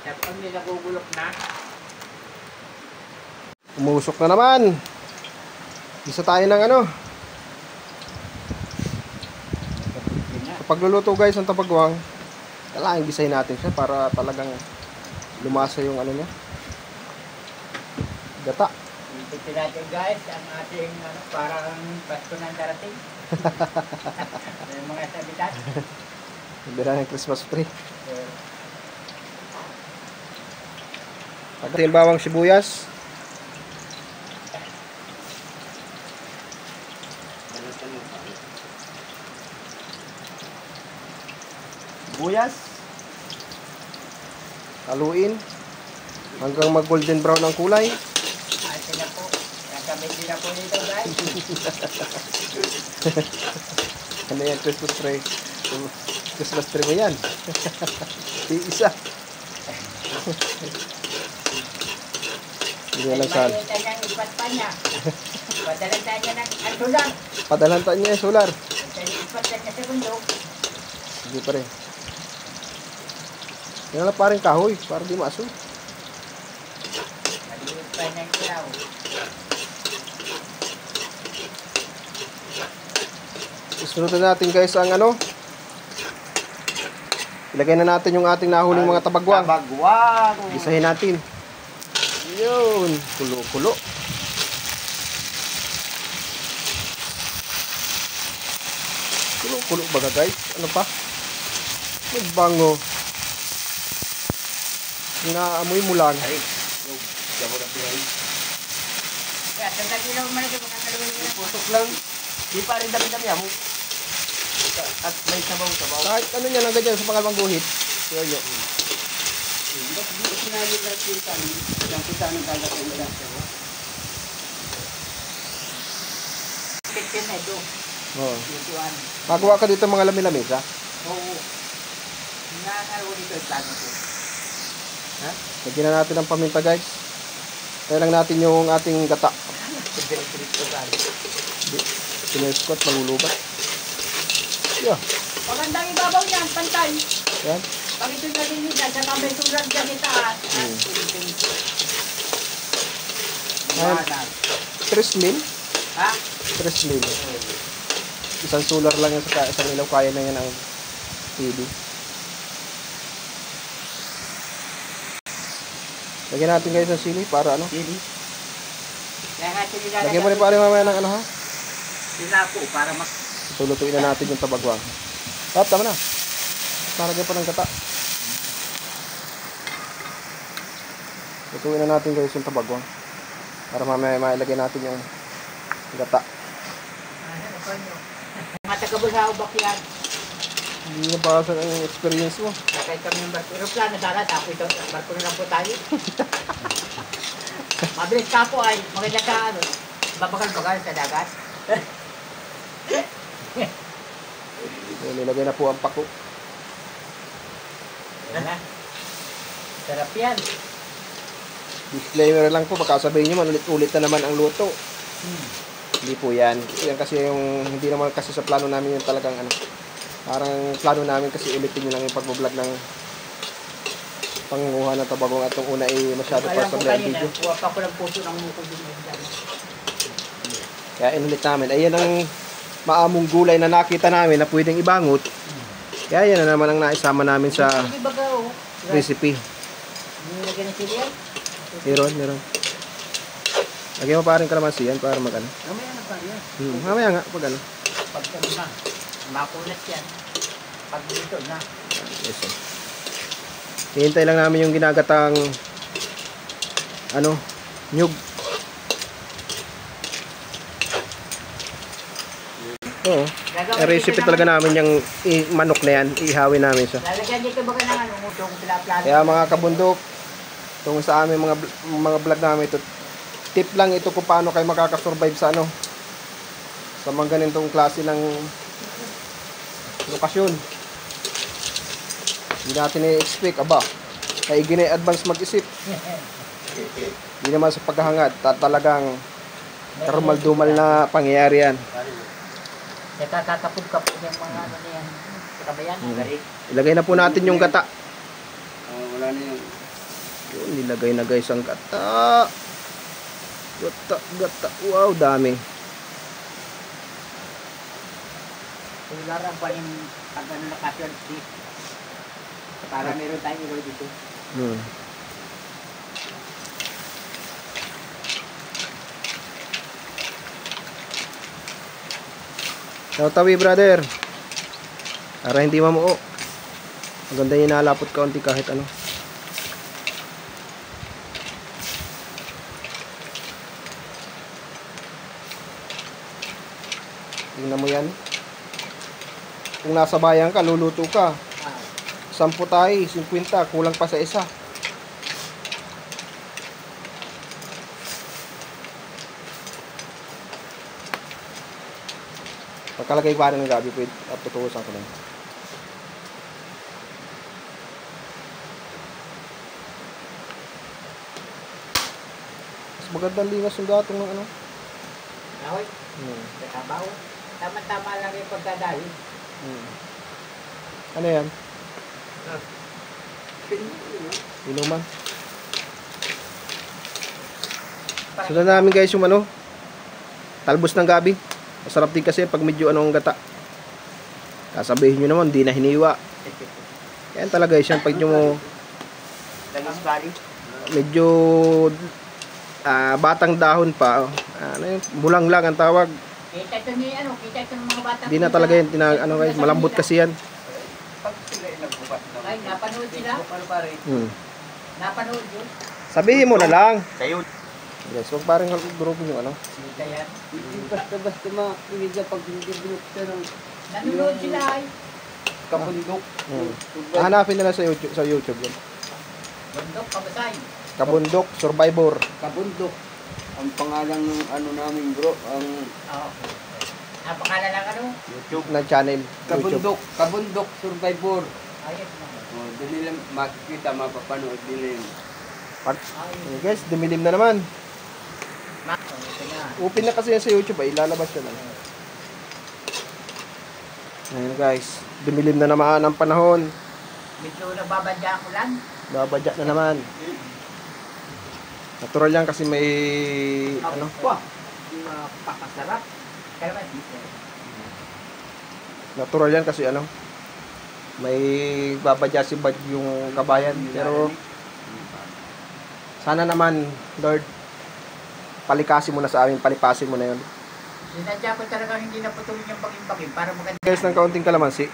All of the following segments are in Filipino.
Pag may nagugulok na. Umusok na naman. Isa tayo ng ano. Kapag luluto guys ang tabagwang, kailangan gisahin natin siya para talagang lumasa yung ano niya. Gata. Ito natin guys, ang ating parang Pasko ng darating. Yung mga sabitan. Bira ng Christmas tree. Pagdating bawang sibuyas. Sibuyas. Haluin hanggang mag golden brown ang kulay. Ito na po. Nakamit din ako nito guys. Ano yan, Christmas tree? Christmas tree mo yan. Isa. Hindi na lang saan. Padalantan niya ng solar. Padalantan niya yung solar. Ipatan niya sa bundok. Hindi pa rin. Yan lang parang kahoy, para di maaso. Maliit pa ng ilaw. Isunod na natin guys ang ano. Ilagay na natin yung ating nahuling mga tabagwang. Tabagwang. Isahin natin. Yun. Kulo-kulo. Kulo-kulo baga guys. Ano pa? Magbango. Naamoy mo lang. Kaya tanda ilaw man ito mga kalawin. Putok lang. Di pa rin dami-dami mo. At may sabaw-sabaw. Kahit ano niya lang ganyan sa pangalawang guhit. Kaya yun. Ba't di ko sinabi lahat yung kanin? Yung kita ng kagat yung ilang sabaw. Kitchen na ito. Oo. Lutuan. Magawa ka dito mga lami-lamis ha? Oo. Nakakaroon ito yung plano ko. Ha? Lagyan na natin ng paminta guys. Kaya lang natin yung ating gata. Sineskot, malulubat. Yeah. Magandang ibabaw niyan, pantay. Yan. Pag ito nalinig na, saka may sulat dyan itaas. Trismin. Ha? Trismin. Isang solar lang yan sa isang ilaw. Kaya na yan ang TV. Lagyan natin guys ng sili para ano. Sili. Kaya nga sinilalagyan. Lagyan mo rin pare mamaya ng ano ha. Sinako para mas... Tulutuin na natin yung tabagwang. Tama na. Nalagyan pa ng gata. Lutuin na natin guys yung tabagwang. Para mamaya mailagay natin yung gata. Mga taga-Bulhao bakyan. Hindi na para sa experience mo. Nakay kami yung barko. Aeroplano sana, tapo ito. Barko na lang po tayo. Mabilis ka po ay maganda sa ano. Babagal-bagal sa dagat. Nilagay na po ang pako. Ano? Sarap yan. Disclaimer lang po, baka sabihin nyo manulit-ulit na naman ang luto. Hindi po yan. Yan kasi yung, hindi naman kasi sa plano namin yung talagang ano. Parang plano namin kasi ulitin nyo lang yung pag-vlog ng pangunguha ng tabagong at yung una ay masyado pa sa video. Kuha pa ko ng puso ng muko din. Kaya inulit namin. Ayan ang maamong gulay na nakita namin na pwedeng ibangot. Kaya yan na naman ang naisama namin sa recipe. Nilagyan ng sili yan? Meron. Lagyan mo pa rin kalamansi yan para mag ano. Mamaya na pa yan. Mamaya nga, pag ano. Pag ano na, makulat yan. Pag dito na. Yes, sir. Hihintay lang namin yung ginagatang ano, nyug. Oo. Recipe talaga namin yung manok na yan. Ihawin namin siya. Lalagyan dito baga ng ano, utong pila-plano. Kaya mga kabundok, itong sa amin mga vlog namin ito, tip lang ito kung paano kayo makakasurvive sa ano, sa mga ganitong klase ng lokasyon. Hindi natin i-expect, aba, kaya gina-advance mag-isip. Hindi naman sa paghahangad, talagang karumal-dumal na pangyayari yan. Nagkakapog-kapog yung mga ano na yan. Kabayan, galing. Ilagay na po natin yung gata. Wala na yung Yun, nilagay na guys ang gata. Gata. Wow, dami. Larang pa yung pag ano na casualty. Para meron tayong ilaw dito. Tawi brother. Para hindi mamuo. Maganda yung nalapot kaunti kahit ano. Tingnan mo yan. Kung nasa bayan ka, luluto ka. 10 tayo, 50, kulang pa sa isa. Pagkalagay pa rin ng gabi, putuusan ko lang. Mas magandang lingas yung gatong ng ano. Ahoy. Kakabaw. Tama-tama lang yung pagdadali. Ano yan? Inuman. Sundan namin guys yung ano, talbos ng gabi. Masarap din kasi pag medyo ano ang gata. Sasabihin nyo naman, di na hiniwa. Yan talaga guys, yan pag nyo mo medyo batang dahon pa. Ano yun, bulang lang ang tawag. Kita ito ni ano, kita ito ng mga bata. Di na talaga yan, ano guys, malambot kasi yan. Ay, napanood sila? Napanood yun? Sabihin mo na lang. Kayo. Yes, huwag parang durugin yung ano. Sita yan. Basta makinig na pag hindi binukta ng Nanonood sila ay. kabundok. Hanapin na lang sa YouTube yun. Bundok, kabasay. Kabundok, Survivor. Kabundok. Ang pangalan ng ano namin bro, ang Oo. Napakala lang ano? YouTube. Na channel. YouTube. Kabundok Survivor. Ayos naman. Doon nila makikita, mapapanood nila yun. Okay, guys, dumilim na naman. Open na kasi yan sa YouTube ay ilalabas yun. Ayun guys, dumilim na naman ang panahon. Medyo nababadya ang ulan. Babadya na naman. Natural yan kasi may ano? Pakasarap. Kalaman. Natural yan kasi ano? May babadya si yung kabayan. Pero sana naman, Lord, palikasin mo na sa amin, palipasin mo na yun. Sinadya ko talaga hindi na putulin yung baging-baging para maganda. Guys, ng kaunting kalamansi.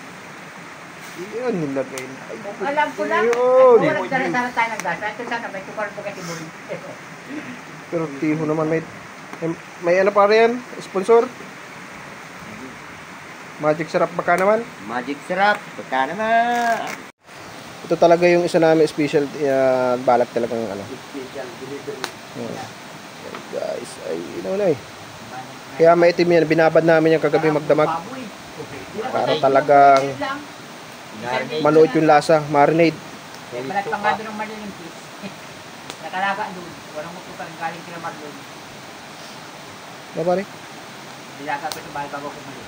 Yun, nilagay na. Alam ko lang. Yun. Walang sana tayo ng gas. Ito sana may tukar po kasi buli. Pero tiho naman, may ano pa rin, sponsor. Magic Sarap baka naman. Magic Sarap, baka naman. Ito talaga yung isa namin special balak talagang ano. Special delivery. Guys, ay inuna eh. Kaya maitim yan, binabad namin yung kagabi magdamag. Para talagang manood yung lasa, marinade. Balat pa nga doon ng malilimpis. Nakalaga doon. Walang maputan. Galing sila mag-load. Ano pare? Nilaga ko sa bahay bago ko mali.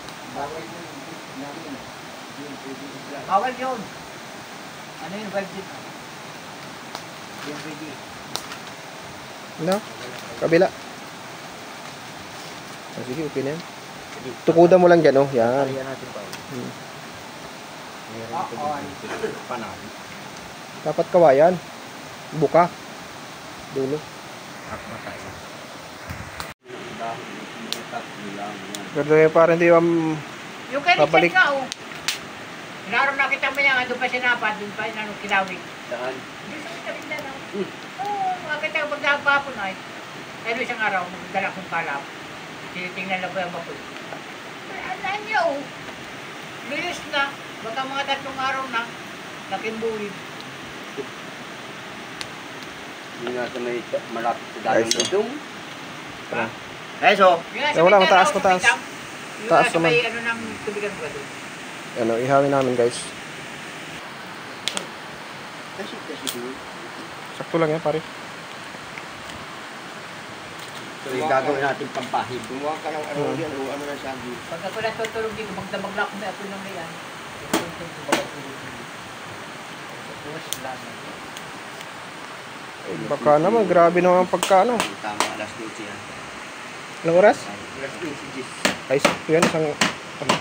Bawal yun. Ano yun? Web dito. Yung video. Ano? Kabila. Oh, sige, okay na yan. Tukudan mo lang dyan, oh. Yan. Dapat kawayan. Buka. Dulo. Ganda yung parang hindi Yung kay Babalik. Richard nga, oh. Inaaraw nakita mo yan, doon pa sinapa, doon pa inanong kinawig. Saan? Doon sa Mindanao. Oo, makita ko pagdagapon ay. Pero isang araw, magdala kong kalap. Tinitingnan lang ko yung bakoy. Alaan niya, oh. Luyos na. Baka mga 3 araw na. Nakimbuhid. Hindi nga sa may malapit sa dalang Guys, dudong. Ha? Guys, oh. Yung nasa wala, Mindanao, mataas, sa mataas. Pitang, yung Taas nasa may naman. ano ng tubigan ko doon. Ano, ihawin namin guys. Kasi doon. Sakto lang yan pare. So, yung gagawin natin pampahid. Gumawa ka ng ano yan, o ano na sabi. Pag ako natutulog dito, magdamag lang ako may apoy ng mayan. Tapos lang. Baka naman, grabe naman ang pagkano. Tama, alas 12 yan. Ilang oras? Alas 12, Gis. Ay, sakto yan. Isang, ano.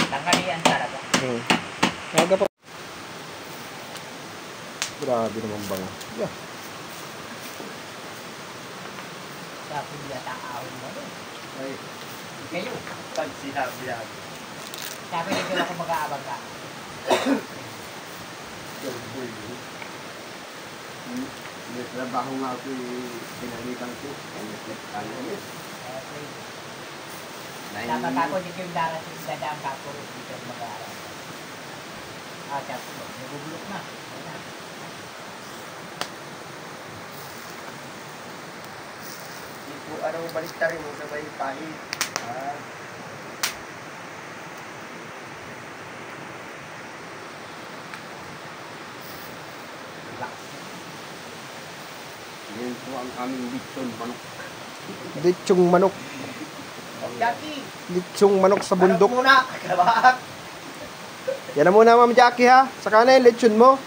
Tanghalian talaga. Naga pa. Grabe naman bang. Yeah. Sabi niya taawin mo rin. Ay, Kayo. pag sinabi yan. Sabi niya ako mag-aabag ka. May trabaho nga ako pinalitan ko. Ano yun? Dapat ako dito yung darating dadaan ka po dito mag-aaral. Sabi ko, nagubulok na. Ito, ano balik ta rin mo sa may pahit. Yan po ang aming bitson manok. Litsong manok. Jackie! Litsong manok sa bundok. Manok muna! Kabak! Yan na muna, Ma'am Jackie, ha? Saka na yung lechon mo.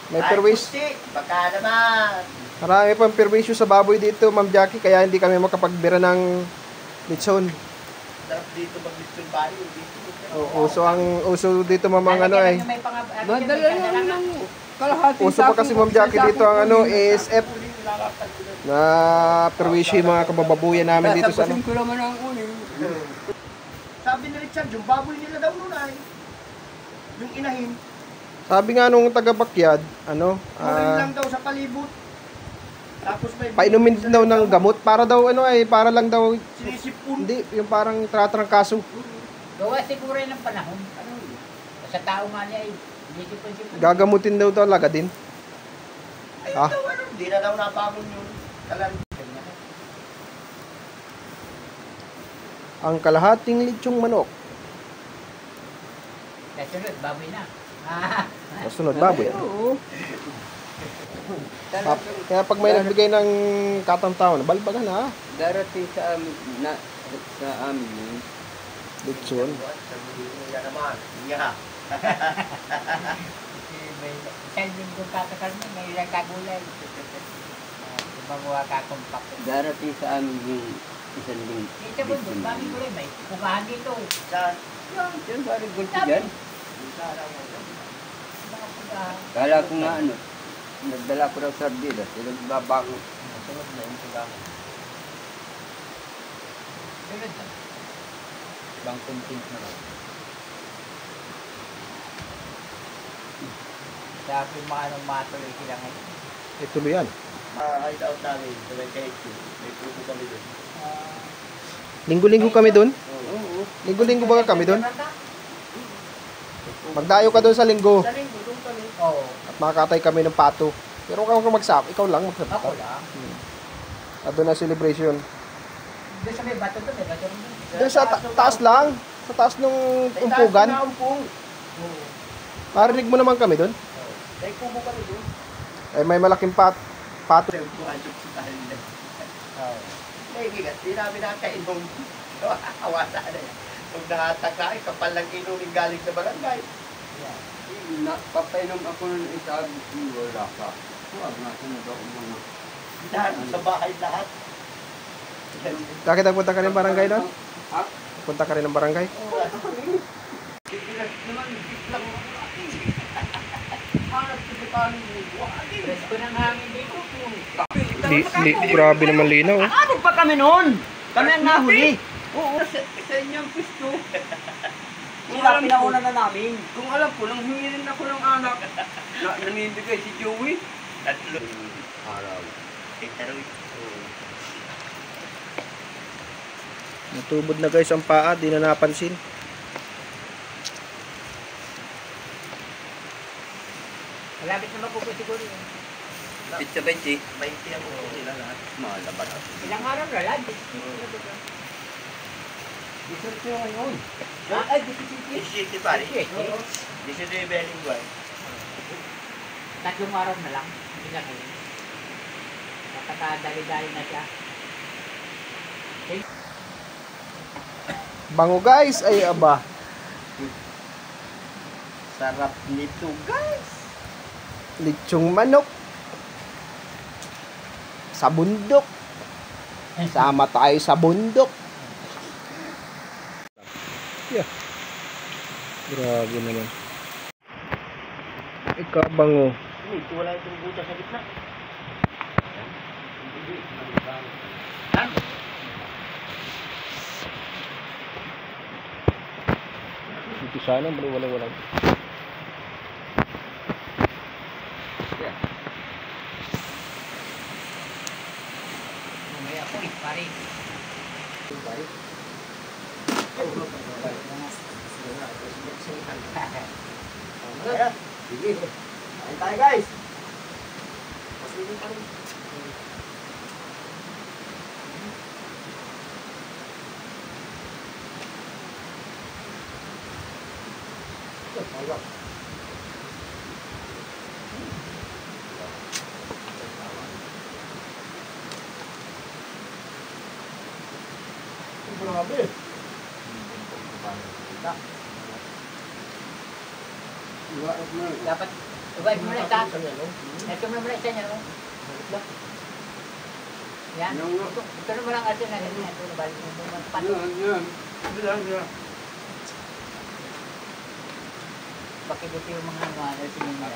May perwis. Ay, puti! Baka naman! Marami pang perwisyo sa baboy dito, Ma'am Jackie. Kaya hindi kami makapagbira ng lechon. Sarap dito mag-bitson bayo. Uso dito, Ma'am, ang ano ay. Madala lang. Uso pa kasi, Ma'am Jackie, dito ang ano, ASF. Na perwisyo yung mga kabababuyan namin dito sa ano. ko naman ang uling. Sabi ni Richard, yung baboy nila daw nun ay. Yung inahin. Sabi nga nung taga-bakyard, ano, Kurin lang daw sa palibot. Tapos may painumin din daw ng gamot para daw ano ay para lang daw sinisipon. hindi yung parang tatrangkaso. Gawa siguro yun ng panahon. Ano yun? Sa tao nga niya ay hindi sipon-sipon. Gagamutin daw talaga din. Ay, Ah. daw ano, di na daw napamon yun. Talan. Ang kalahating litsong manok. Kasunod, baboy na. Kasunod baboy. Oo. Kaya pag may nagbigay ng katamtaman, balbagan ha. Darating sa amin, sa amin, Lechon. Sabihin mo yan naman. Iya. Isang linggong katakal mo, may ilang kagulay. Gumawa ka kung papo. darating sa amin yung isang linggo. Dito mo doon, babi ko rin, may pumahan dito. Saan? Yan, parang gulpi dyan. Saan ang ano? Mga pumahan. Kala ko nga ano, nagdala ko ng sardinas, nagbabango. Sunod na yung tulangan. Sunod na. Ibang content na lang. Sabi mga anong matuloy sila ngayon. Ituloy yan. Hideout namin sa may kahit may grupo kami doon. Linggo-linggo kami doon. Oo. Linggo-linggo ba kami doon? Magdayo ka doon sa linggo. Sa linggo doon kami. Oo. At makakatay kami ng pato. Pero huwag kang magsap. Ikaw lang Ako magsap. lang. At doon na celebration. Doon sa may bato doon, may bato rin doon. Doon sa taas lang. Sa taas nung umpugan. Umpong. Marinig mo naman kami doon. May kubo kami doon. Eh, may malaking pato. Yung buhadok sa tahan nila. Oo. May gigat. Di namin nakainom. Awasa na yan. Pag nakatakain, kapal lang inumin galing sa barangay. Yeah. Papainom ako ng isa, wala ka. Huwag nga, sunod ako mga. Lahat sa bahay lahat. Bakit nagpunta ka rin ng barangay doon? Ha? Punta ka rin ng barangay? Bibilas naman, biglang hanap sa bitanin mo. Presko ng hangin dito. Grabe naman linaw. Ano pa kami noon? Kami ang nahuli. Oo, sa inyong pisto. Sila pinauna na namin. Kung alam ko, nang hingi rin ako ng anak, nanibigay si Joey. Tatlo. Araw. Araw. Natubod na guys ang paa, di na napansin. Malapit na mapupo siguro yun. Pizza 20. 20 ang upo nila lahat. Malaban. Ilang araw na lang. Isa siya ngayon. Ay, City pare. This is the very way. tatlong araw na lang. Hindi na kayo. Napakadali-dali na siya. Bango guys, ay aba. Sarap nito, guys. Lechong manok. Sa bundok. Sama tayo sa bundok. Yeah. Grabe naman. Ikabango. Ito wala itong butas sa gitna. Yan. Dito sana, bro, wala. Mamaya po pare. Sige. Kain tayo, guys. Pasinin pa rin. Grabe. Dapat ubay mo na isa. Ito mo na isa niya. No? Yan. Ito naman ang asin na ganyan. Ito balik mo naman pato. Yan. Bakit ito yung mga ano sinin mo.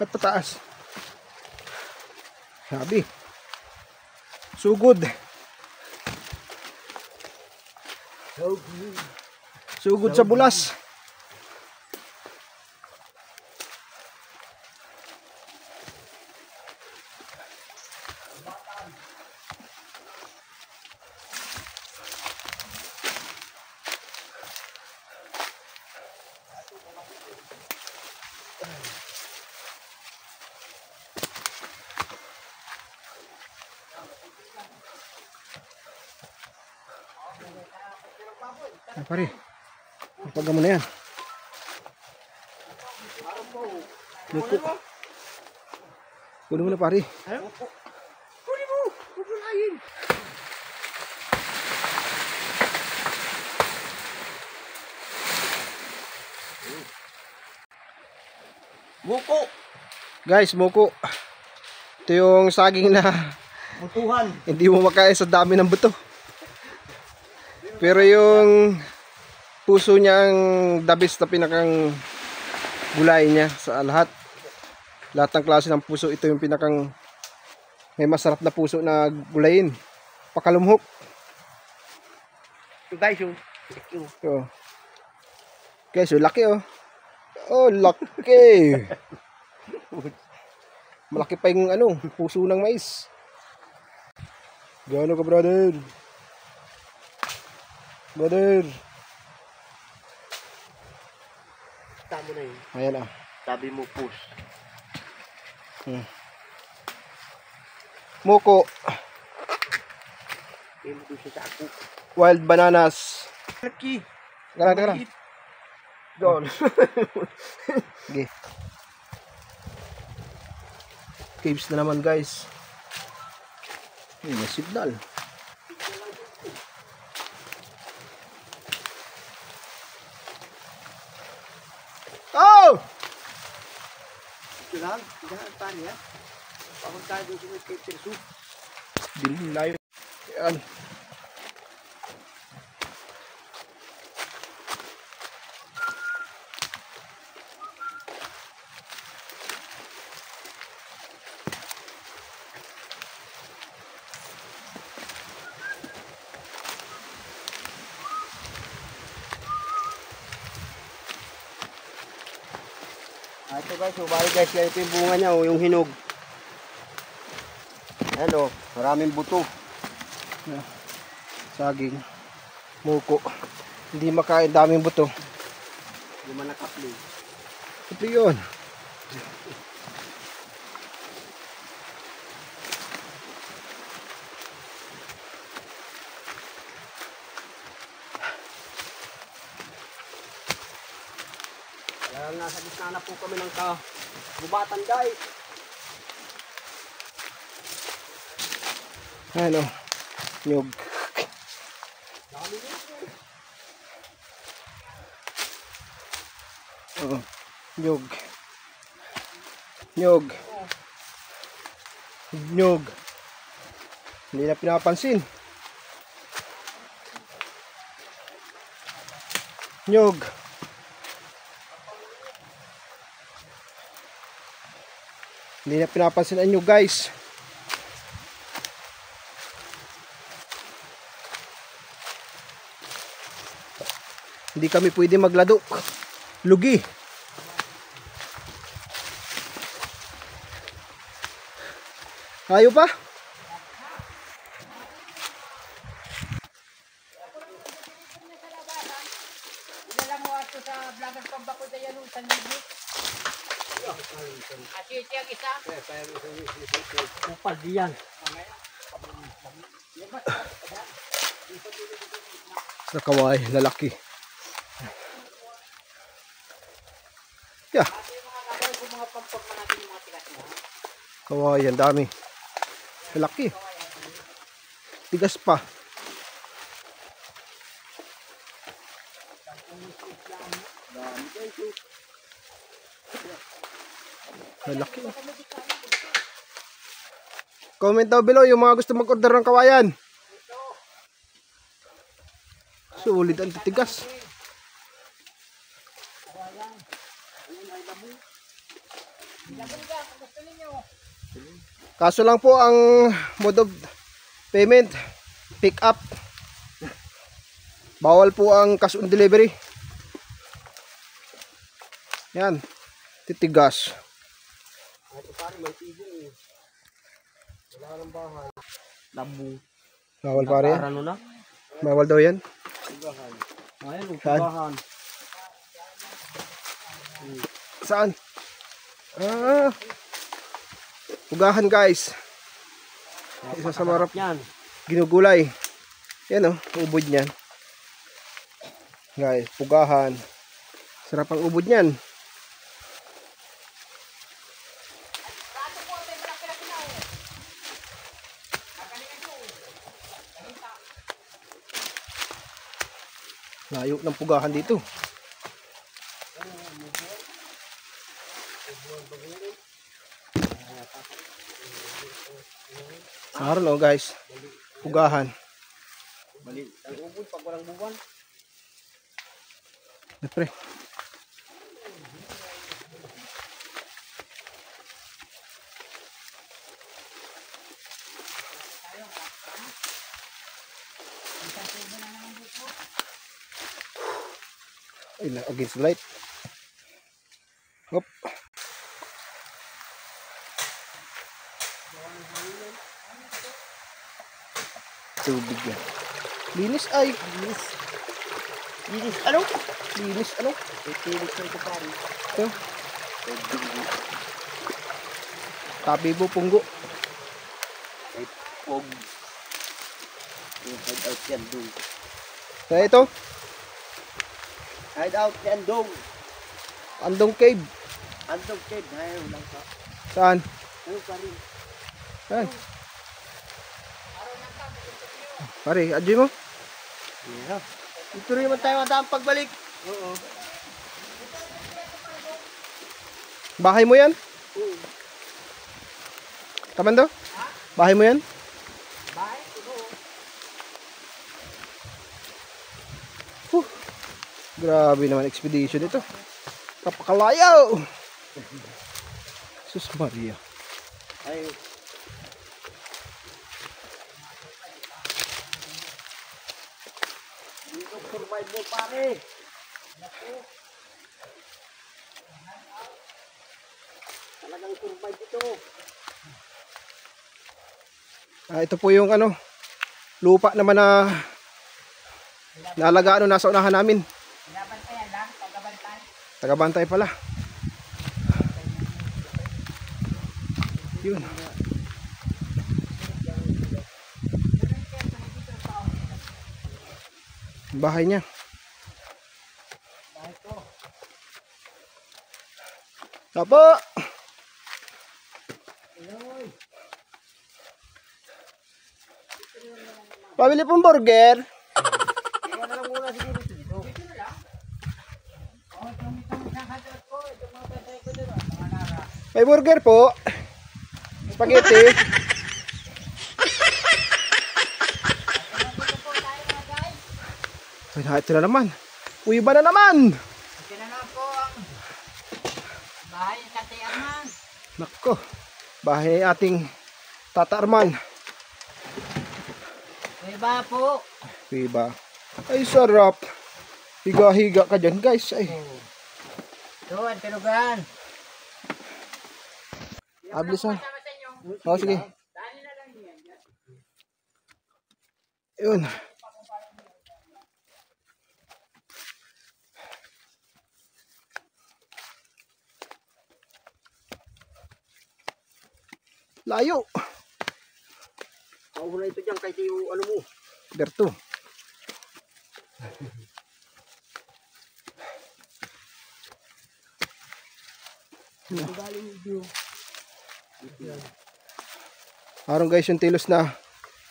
At pataas. Sabi. Sugod. Sugod sa bulas. Ay, pare. Pagpagam mo na yan. Muko. Kunin mo na, pare. Kunin mo. Pupulayin. Muko. Guys, muko. Ito yung saging na Butuhan. hindi mo makain sa dami ng buto. Pero yung puso niya ang the best na pinakang gulay niya sa lahat. Lahat ng klase ng puso, ito yung pinakang may masarap na puso na gulayin. Pakalumhok. So guys, yung thank you. Oh. Guys, yung laki oh. Oh, laki. Malaki pa yung ano, puso ng mais. Gano ka, brother? Brother. Tamo na yun. Ayan ah. Sabi mo push. Muko. Hindi mo siya sa ako. Wild bananas. Laki. Tara. Doon. Okay. Caves na naman, guys. May signal. Oh! Ito lang. Diyan, paano yan? Papunta tayo doon sa may Cater Soup. Din layo. Yan. Ito guys, so bali guys, ito yung bunga niya, yung hinog. Ayan maraming buto. Saging. Muko. Hindi makain, daming buto. Yung manakapli. Ito yun. Kaya nasa gitna na po kami ng kabubatan guys. Ano? Nyug. Oo. Nyug. Nyug. Nyug. Hindi na pinapansin. Nyug. Hindi na pinapansin ang nyug guys. Hindi kami pwede maglado. Lugi. Ayaw pa? Idala mo ato sa vlogger pambako sa yan sa libo. Asiti ang isa. Upal diyan. Sa kaway, lalaki. Yeah. Kaway, ang dami. Lalaki. Tigas pa. Lalaki. Comment down below yung mga gusto mag-order ng kawayan. Sulit ang titigas. Kaso lang po ang mode of payment, pick up. Bawal po ang cash on delivery. Yan, titigas. Ito pare, may tigil eh. Wala nang bahay. Labo. Bawal pare yan. Ano na? Bawal daw yan. Ugahan. Ayan, Saan? ugahan. Saan? Ah, ugahan guys. Isa sa marap Yan. ginugulay. Yan ubod niyan. Guys, pugahan. Sarap ang ubod niyan. Layo ng pugahan dito. Sa araw guys, pugahan. Bali, ang ubod pag walang buwan. Pre. Against the light. Hop. Tubig yan. Linis ay. Linis. Linis, ano? Linis ano? Itilis ko ito pare. Ito. Tabibo punggo. Ay, pog. Yung hide out yan doon. Kaya ito, Hide out yan doon. Andong Cave. Andong kid. Ayaw lang ka. Saan? Ano pa rin? Saan? Pare, adyo mo? Yeah. Ito rin naman tayo matang pagbalik. Oo. Bahay mo yan? Kamando? Bahay mo yan? Bahay, ito. Grabe naman expedition ito. Kapakalayaw! Sus Maria. Ay, dito survive mo pare. Talagang survive ito. Ito po yung ano, lupa naman na naalagaan nasa unahan namin. Binabantayan lang, tagabantay. Tagabantay pala. Yun. Bahay niya. Apo! Pabili pong burger. Kaya na lang muna siguro dito. May burger po. Spaghetti. Ay, ito na naman. Uy, ba na naman? Ito na lang po ang bahay ng Tatay Arman. Nako. Bahay ni ating Tata Arman. Iba po. Uy ba? Ay, sarap. Higa-higa ka dyan, guys. Ay. Ito, ang tinugan. Abilisan. Oh, sige. Yun. Layo. Pauuna ito dyan kahit yung ano mo. Berto. Parang guys yung tilos na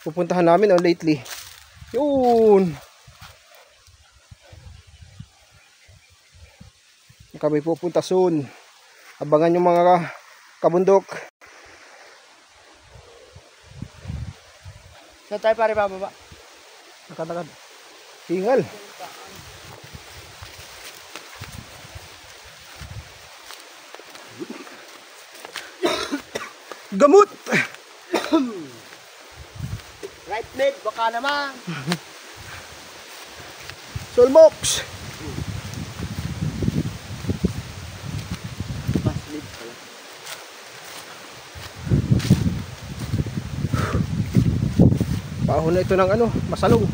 pupuntahan namin lately. Yun. Kami pupunta soon. Abangan yung mga kabundok. Saan tayo pare bababa? Nakatagad. Hingal. Gamot. Right mate, baka naman. Solbox. Baslid pala. Paahon na ito ng ano, masalong.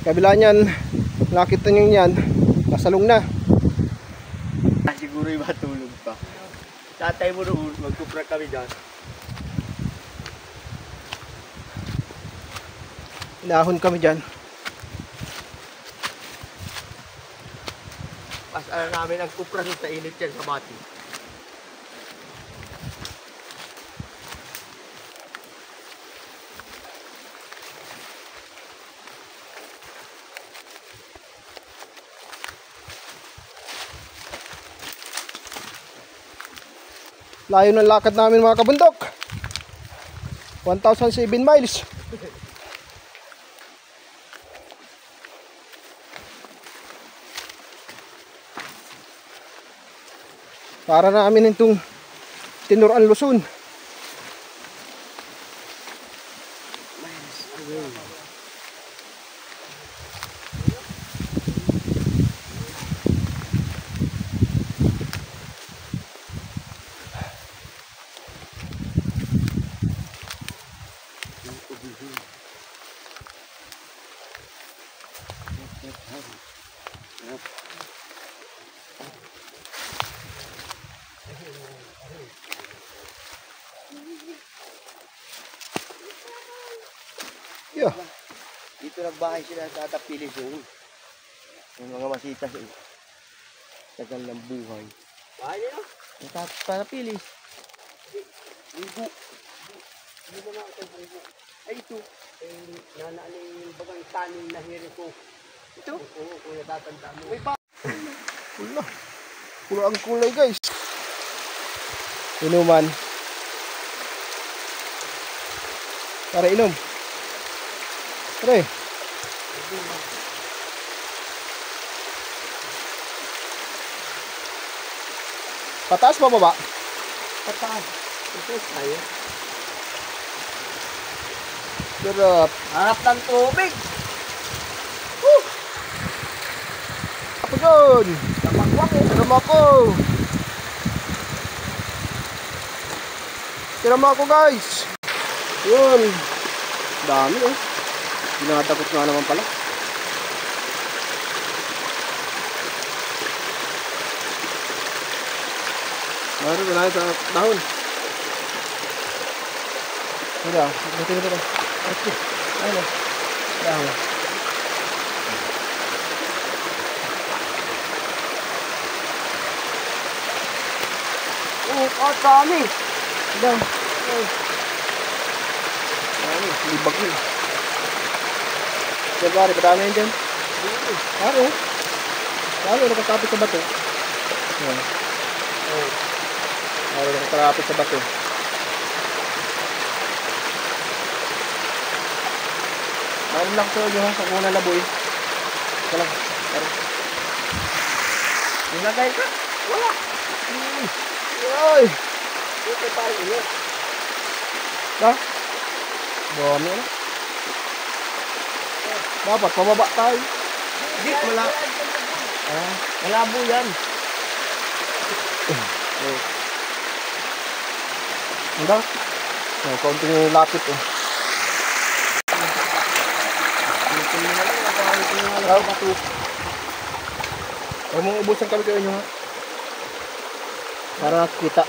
Kabila niyan, nakita niyo yan, masalong na. Siguro yung matulog pa. Tatay mo noon, magkupra kami dyan. Inahon kami dyan. Pasala namin ang kupra sa init yan sa bati. Layo ng lakad namin mga kabundok. 1,007 miles. Para namin itong Tinuran Luzon. Yeah. Dito nagbahay sila sa Tapilis yun. Yung mga masitas eh. Tagal ng buhay. Bahay nila? Sa Tapilis. Ligo. Hindi mo na ito ligo. Ay ito. Nanaanin yung bagang tanin na hiri ko. Ito? Oo, kung natatanda mo. May ba? Wala. Puro ang kulay guys. Inuman. Para inom. Pare. Pataas pa baba? Pataas. Ito tayo. Sarap. Harap ng tubig. Apa yun? Kapagwang eh. Tiram ako. Tiram ako guys. Yun. Dami eh. Dinatakot nga naman pala. Meron na sa dahon. Mira, dito. Okay. Ayun. Dahon. Dami. Dahon. Dami, libag yun. Diyan pare, patama yun dyan. Pare. Pare, nakatapit sa bato. Yan. Pare, nakatapit sa bato. Meron lang sa inyo ha, sa kuna laboy. Ito lang, pare. Nilagay ka? Wala. Ay! Dito tayo ulit. Ha? Dami ano? Dapat pababa tayo. Hindi, wala. Malabo yan. Hanggang? Kaunting lapit oh. Huwag mong ubusan kami kayo nyo ha. Para kita.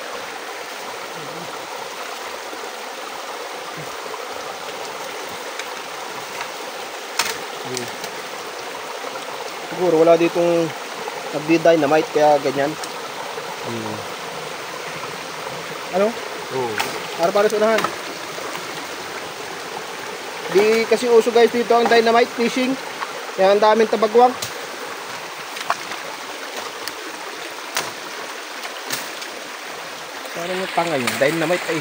Siguro wala ditong nagdi-dynamite kaya ganyan. Ano? Oo. Para sa unahan. Di kasi uso guys dito ang dynamite fishing. Kaya ang daming tabagwang. Parang yung tanga yun. Dynamite ay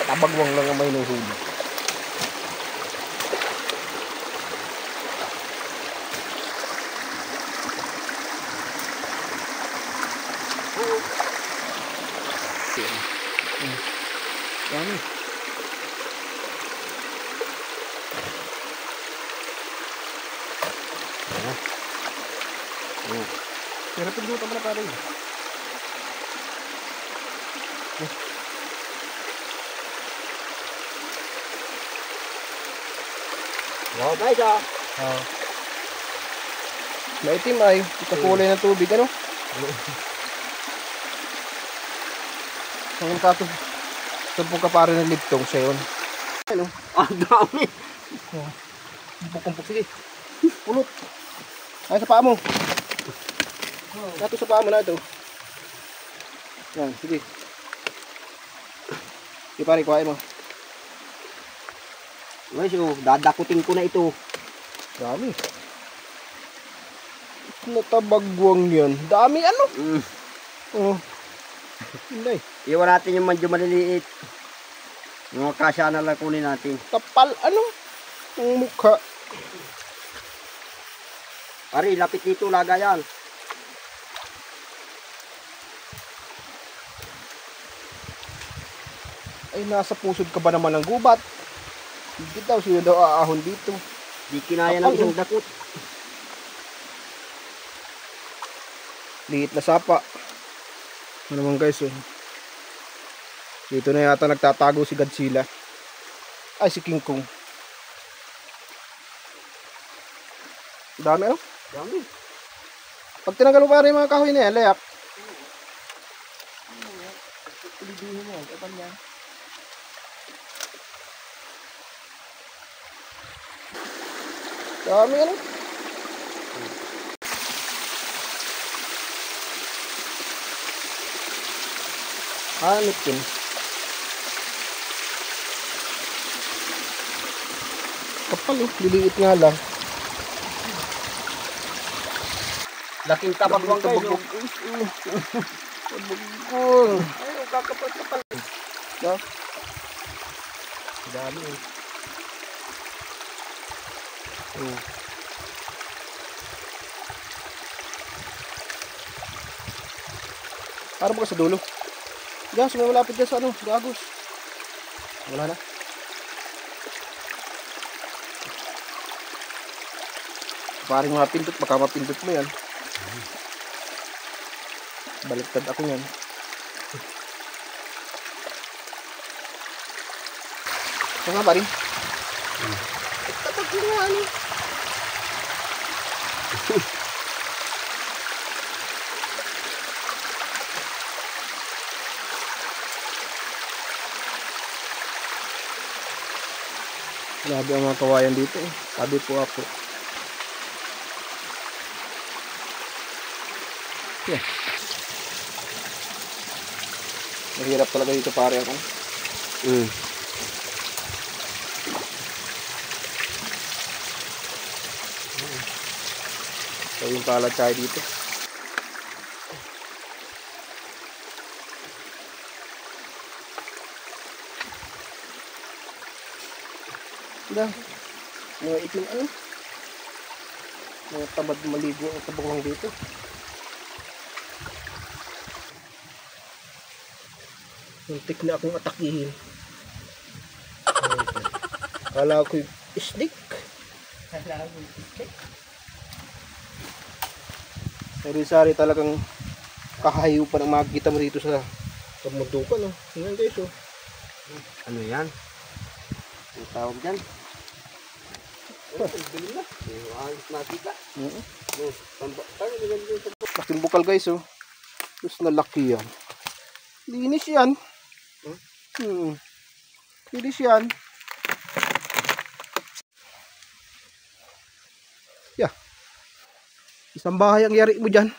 tabagwang lang ang may nuhuli. Dami. Pero pagluto mo na pare. Wow, guys ah. Maitim ay ikakulay ng tubig ano? Ang kato tumpok ka pare ng liptong sa yun. Ano? Dami. Kumpok sige. Pulot. Ay sa paa mo. Dato sa paa mo na ito. Yan, sige. Sige pare, kuhain mo. Guys, dadakutin ko na ito. Dami. Natabagwang yan. Dami ano? Oh. Hindi. Iwan natin yung medyo maliliit. Yung mga kasya na lang kunin natin. Kapal ano? Ang mukha. Pare, lapit dito, laga yan. Ay, nasa pusod ka ba naman ng gubat? Hindi daw, sino daw aahon dito? Di kinaya ng isang dakot. Liit na sapa. Ano naman guys oh. Dito na yata nagtatago si Godzilla. Ay, si King Kong. Dami ano? Dami. Pag tinanggal mo pare yung mga kahoy na yan, layak. Pilibihin mo, kapag niya. Dami ano? Hanikin. Kapal oh, liliit nga lang. Laking tabagwang guys. Tabagwang. Tabagwang. Ay, kakapal-kapal. Yeah. Dami eh. Oh. Parang ba sa dulo? Gas, may malapit dyan sa ano, gagos. Wala na. Parang mapindot, baka mapindot mo yan. Baliktad ako yan. Ito nga pa rin. Tatak mo nga ano. Grabe ang mga kawayan dito eh. Sabi po ako. Yeah. Mahirap talaga dito pare ako. So yung palad tayo dito. Dah. Mga itim ano? Mga tamad maligo ang tabawang dito. Muntik na akong atakihin. Kala ko yung isdik. Sari-sari talagang kahayo pa ng makikita mo dito sa mundukan. No? Ngayon guys oh. Ano yan? Ang tawag dyan? Ayos nakita. Laking bukal guys oh. Tapos nalaki yan. Linis yan. Linis yan. Yeah. Isang bahay ang yari mo dyan.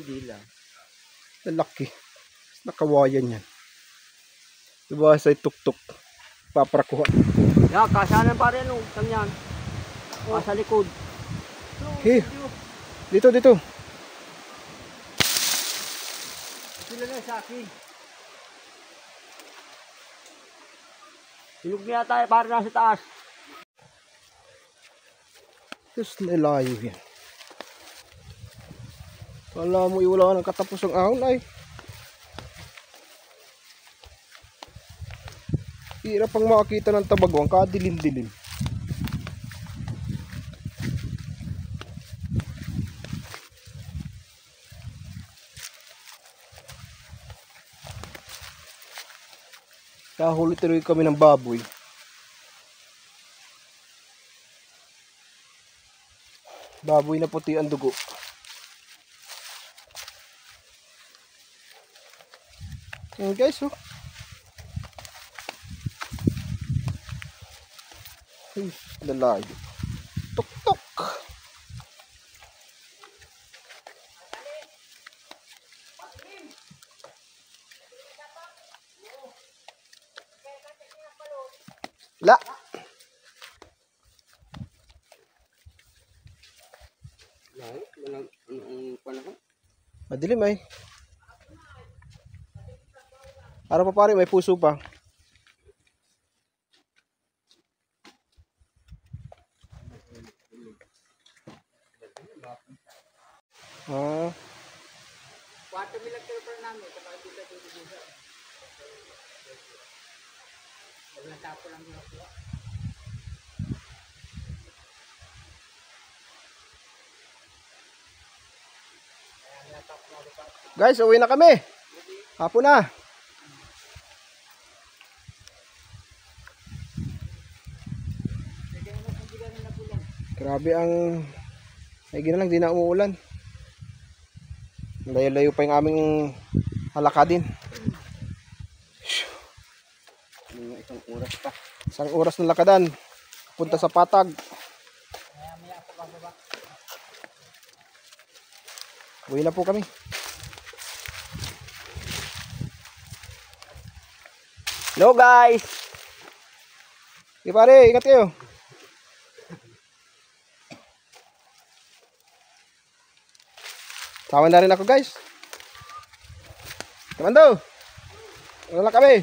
Hindi lang. Lalaki. Nakawayan yan. Diba sa tuk-tuk. Paparakuha. Ya, kasanan pa rin. Tang yan. Sa likod. Hey. Dito, dito. Sila na sa akin. Sinug niya tayo para nasa taas. Diyos na layo yan. Kala mo iwala ng katapos ang ahon ay. Hirap pang makakita ng tabagwang kadilim-dilim. Kahuli tuloy kami ng baboy. Baboy na puti ang dugo. Ayan guys oh. Ay, lalayo. Tuk-tuk. La. Anong panahon? Madilim ay. Para pa pare may puso pa. Ah. 4 milang kilo pa namin. Kapag dito dito. Wala tapo lang yung kuha. Guys, uwi na kami. Hapon na. Grabe ang ay gina lang, di na umuulan. Layo-layo pa yung aming halakadin. Isang oras pa. Isang oras ng lakadan. Punta sa Patag. Uwi na po kami. Hello guys! Okay pare, ingat kayo. Sawan na rin ako guys. Kamando. Wala kami.